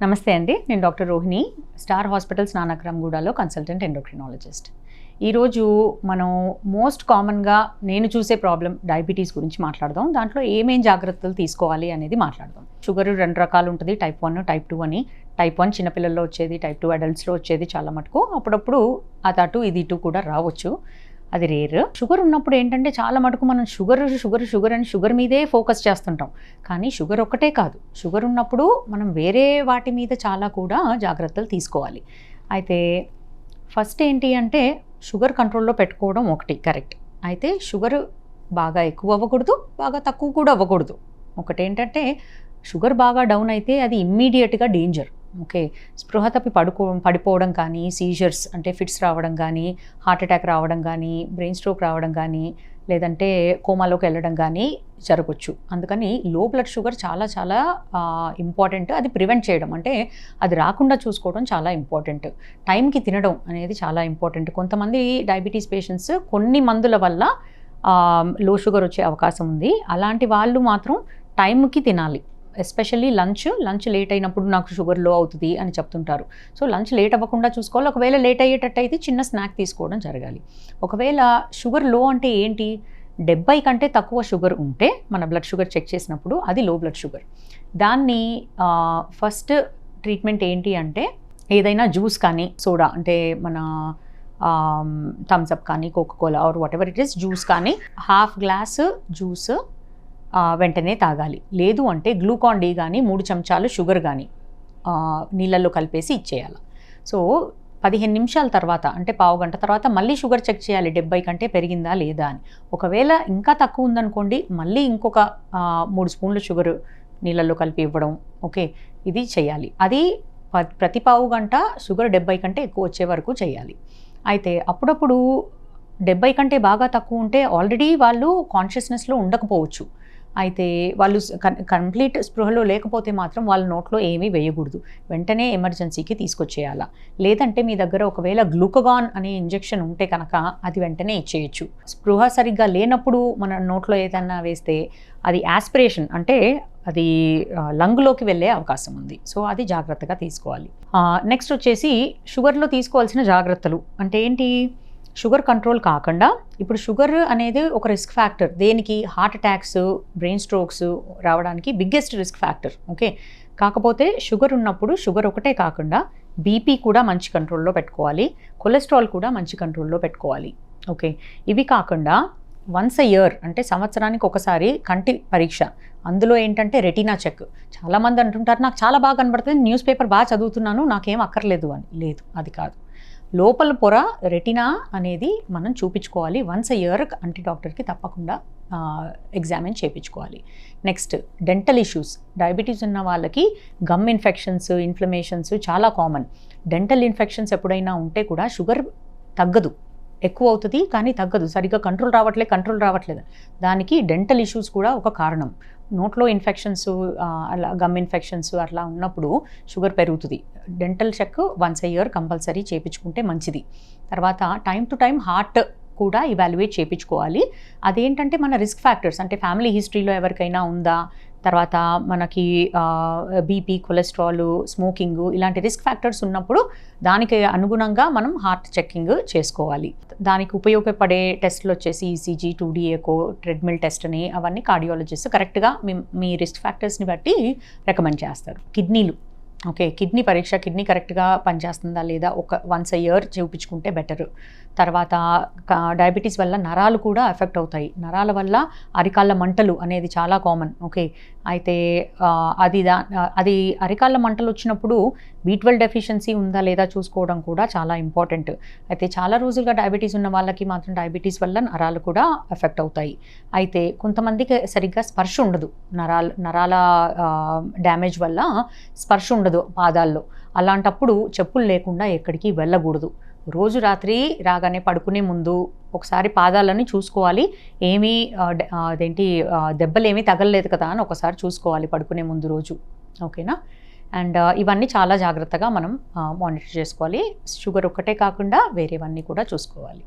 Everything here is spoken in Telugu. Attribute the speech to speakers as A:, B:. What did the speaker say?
A: నమస్తే అండి, నేను డాక్టర్ రోహిణి, స్టార్ హాస్పిటల్స్ నానక్రామ్గూడలో కన్సల్టెంట్ ఎండోక్రినాలజిస్ట్. ఈరోజు మనం మోస్ట్ కామన్గా నేను చూసే ప్రాబ్లం డయాబెటీస్ గురించి మాట్లాడదాం. దాంట్లో ఏమేం జాగ్రత్తలు తీసుకోవాలి అనేది మాట్లాడదాం. షుగర్ 2 రకాలు ఉంటుంది, టైప్ 1, టైప్ 2 అని. టైప్ 1 చిన్నపిల్లల్లో వచ్చేది, టైప్ 2 అడల్ట్స్లో వచ్చేది చాలా మటుకు. అప్పుడప్పుడు అది అటు ఇది ఇటు కూడా రావచ్చు, అది రేర్. షుగర్ ఉన్నప్పుడు ఏంటంటే చాలా మటుకు మనం షుగర్ అని షుగర్ మీదే ఫోకస్ చేస్తుంటాం. కానీ షుగర్ ఒక్కటే కాదు, షుగర్ ఉన్నప్పుడు మనం వేరే వాటి మీద చాలా కూడా జాగ్రత్తలు తీసుకోవాలి. అయితే ఫస్ట్ ఏంటి అంటే షుగర్ కంట్రోల్లో పెట్టుకోవడం ఒకటి కరెక్ట్. అయితే షుగర్ బాగా ఎక్కువ అవ్వకూడదు, బాగా తక్కువ కూడా అవ్వకూడదు. ఒకటేంటంటే షుగర్ బాగా డౌన్ అయితే అది ఇమ్మీడియట్గా డేంజర్. ఓకే, స్పృహ తప్పి పడిపోవడం కానీ, సీజర్స్ అంటే ఫిట్స్ రావడం కానీ, హార్ట్ అటాక్ రావడం కానీ, బ్రెయిన్ స్ట్రోక్ రావడం కానీ, లేదంటే కోమాలోకి వెళ్ళడం కానీ జరగవచ్చు. అందుకని లో బ్లడ్ షుగర్ చాలా చాలా ఇంపార్టెంట్. అది ప్రివెంట్ చేయడం అంటే అది రాకుండా చూసుకోవడం చాలా ఇంపార్టెంట్. టైంకి తినడం అనేది చాలా ఇంపార్టెంట్. కొంతమంది డయాబెటీస్ పేషెంట్స్ కొన్ని మందుల వల్ల లో షుగర్ వచ్చే అవకాశం ఉంది. అలాంటి వాళ్ళు మాత్రం టైంకి తినాలి. ఎస్పెషల్లీ లంచ్ లేట్ అయినప్పుడు నాకు షుగర్ లో అవుతుంది అని చెప్తుంటారు. సో లంచ్ లేట్ అవ్వకుండా చూసుకోవాలి. ఒకవేళ లేట్ అయ్యేటట్టు అయితే చిన్న స్నాక్ తీసుకోవడం జరగాలి. ఒకవేళ షుగర్ లో అంటే ఏంటి, 70 కంటే తక్కువ షుగర్ ఉంటే మన బ్లడ్ షుగర్ చెక్ చేసినప్పుడు అది లో బ్లడ్ షుగర్. దాన్ని ఫస్ట్ ట్రీట్మెంట్ ఏంటి అంటే ఏదైనా జ్యూస్ కానీ, సోడా అంటే మన థమ్స్అప్ కానీ, coca cola or whatever it is, juice కానీ హాఫ్ గ్లాసు జ్యూస్ వెంటనే తాగాలి. లేదు అంటే గ్లూకాన్ డి కానీ 3 చెంచాలు షుగర్ కానీ నీళ్ళల్లో కలిపేసి ఇచ్చేయాలి. సో 15 నిమిషాల తర్వాత అంటే పావు గంట తర్వాత మళ్ళీ షుగర్ చెక్ చేయాలి, 70 కంటే పెరిగిందా లేదా అని. ఒకవేళ ఇంకా తక్కువ ఉందనుకోండి, మళ్ళీ ఇంకొక 3 స్పూన్లు షుగర్ నీళ్ళల్లో కలిపి ఇవ్వడం. ఓకే, ఇది చేయాలి. అది ప్రతి పావు గంట షుగర్ 70 కంటే ఎక్కువ వచ్చే వరకు చేయాలి. అయితే అప్పుడప్పుడు 70 కంటే బాగా తక్కువ ఉంటే ఆల్రెడీ వాళ్ళు కాన్షియస్నెస్లో ఉండకపోవచ్చు. అయితే వాళ్ళు కంప్లీట్ స్పృహలో లేకపోతే మాత్రం వాళ్ళ నోట్లో ఏమీ వేయకూడదు, వెంటనే ఎమర్జెన్సీకి తీసుకొచ్చేయాలా. లేదంటే మీ దగ్గర ఒకవేళ గ్లూకగాన్ అనే ఇంజెక్షన్ ఉంటే కనుక అది వెంటనే ఇచ్చేయచ్చు. స్పృహ సరిగ్గా లేనప్పుడు మన నోట్లో ఏదన్నా వేస్తే అది యాస్పిరేషన్ అంటే అది లంగ్లోకి వెళ్ళే అవకాశం ఉంది. సో అది జాగ్రత్తగా తీసుకోవాలి. నెక్స్ట్ వచ్చేసి షుగర్లో తీసుకోవాల్సిన జాగ్రత్తలు అంటే ఏంటి, షుగర్ కంట్రోల్ కాకుండా ఇప్పుడు షుగర్ అనేది ఒక రిస్క్ ఫ్యాక్టర్. దేనికి, హార్ట్ అటాక్స్, బ్రెయిన్ స్ట్రోక్స్ రావడానికి బిగ్గెస్ట్ రిస్క్ ఫ్యాక్టర్. ఓకే, కాకపోతే షుగర్ ఉన్నప్పుడు షుగర్ ఒకటే కాకుండా బీపీ కూడా మంచి కంట్రోల్లో పెట్టుకోవాలి, కొలెస్ట్రాల్ కూడా మంచి కంట్రోల్లో పెట్టుకోవాలి. ఓకే, ఇవి కాకుండా వన్స్ ఎ ఇయర్ అంటే సంవత్సరానికి ఒకసారి కంటి పరీక్ష. అందులో ఏంటంటే రెటీనా చెక్. చాలామంది అంటుంటారు నాకు చాలా బాగా కనబడుతుంది, న్యూస్ పేపర్ బాగా చదువుతున్నాను, నాకేం అక్కర్లేదు అని. లేదు, అది కాదు. లోపల పొర రెటీనా అనేది మనం చూపించుకోవాలి. వన్స్ ఎ ఇయర్ కంటి డాక్టర్కి తప్పకుండా ఎగ్జామిన్ చేయించుకోవాలి. Next dental issues. డయాబెటీస్ ఉన్న వాళ్ళకి గమ్ ఇన్ఫెక్షన్స్, ఇన్ఫ్లమేషన్స్ చాలా కామన్. డెంటల్ ఇన్ఫెక్షన్స్ ఎప్పుడైనా ఉంటే కూడా షుగర్ తగ్గదు, ఎక్కువ అవుతుంది కానీ తగ్గదు. సరిగ్గా కంట్రోల్ రావట్లేదు. దానికి డెంటల్ ఇష్యూస్ కూడా ఒక కారణం. నోట్లో ఇన్ఫెక్షన్స్, అలా గమ్ ఇన్ఫెక్షన్స్ అట్లా ఉన్నప్పుడు షుగర్ పెరుగుతుంది. Dental check once a year compulsory చేయించుకుంటే మంచిది. తర్వాత టైం టు టైం హార్ట్ కూడా ఇవాల్యుయేట్ చేయించుకోవాలి. అదేంటంటే మన రిస్క్ ఫ్యాక్టర్స్ అంటే ఫ్యామిలీ హిస్టరీలో ఎవరికైనా ఉందా, తర్వాత మనకి బీపీ, కొలెస్ట్రాల్, స్మోకింగ్ ఇలాంటి రిస్క్ ఫ్యాక్టర్స్ ఉన్నప్పుడు దానికి అనుగుణంగా మనం హార్ట్ చెకింగ్ చేసుకోవాలి. దానికి ఉపయోగపడే టెస్ట్లు వచ్చేసి ECG, 2D echo, treadmill test అని అవన్నీ కార్డియాలజిస్ట్ కరెక్ట్గా మీ రిస్క్ ఫ్యాక్టర్స్ని బట్టి రికమెండ్ చేస్తారు. కిడ్నీలు. ఓకే, కిడ్నీ పరీక్ష, కిడ్నీ కరెక్ట్గా పనిచేస్తుందా లేదా వన్స్ ఎ ఇయర్ చూపించుకుంటే బెటర్. తర్వాత డయాబెటీస్ వల్ల నరాలు కూడా ఎఫెక్ట్ అవుతాయి. నరాల వల్ల అరికాళ్ళ మంటలు అనేది చాలా కామన్. ఓకే, అయితే అది అరికాళ్ళ మంటలు వచ్చినప్పుడు B12 డెఫిషియన్సీ ఉందా లేదా చూసుకోవడం కూడా చాలా ఇంపార్టెంట్. అయితే చాలా రోజులుగా డయాబెటీస్ ఉన్న వాళ్ళకి మాత్రం డయాబెటీస్ వల్ల నరాలు కూడా ఎఫెక్ట్ అవుతాయి. అయితే కొంతమందికి సరిగ్గా స్పర్శ ఉండదు, నరాల డ్యామేజ్ వల్ల స్పర్శ ఉండదు పాదాల్లో. అలాంటప్పుడు చెప్పులు లేకుండా ఎక్కడికి వెళ్ళకూడదు. రోజు రాత్రి రాగానే పడుకునే ముందు ఒకసారి పాదాలని చూసుకోవాలి, ఏమీ దెబ్బలేమీ తగలలేదు కదా అని ఒకసారి చూసుకోవాలి పడుకునే ముందు రోజు. ఓకేనా, అండ్ ఇవన్నీ చాలా జాగ్రత్తగా మనం మానిటర్ చేసుకోవాలి. షుగర్ ఒక్కటే కాకుండా వేరేవన్నీ కూడా చూసుకోవాలి.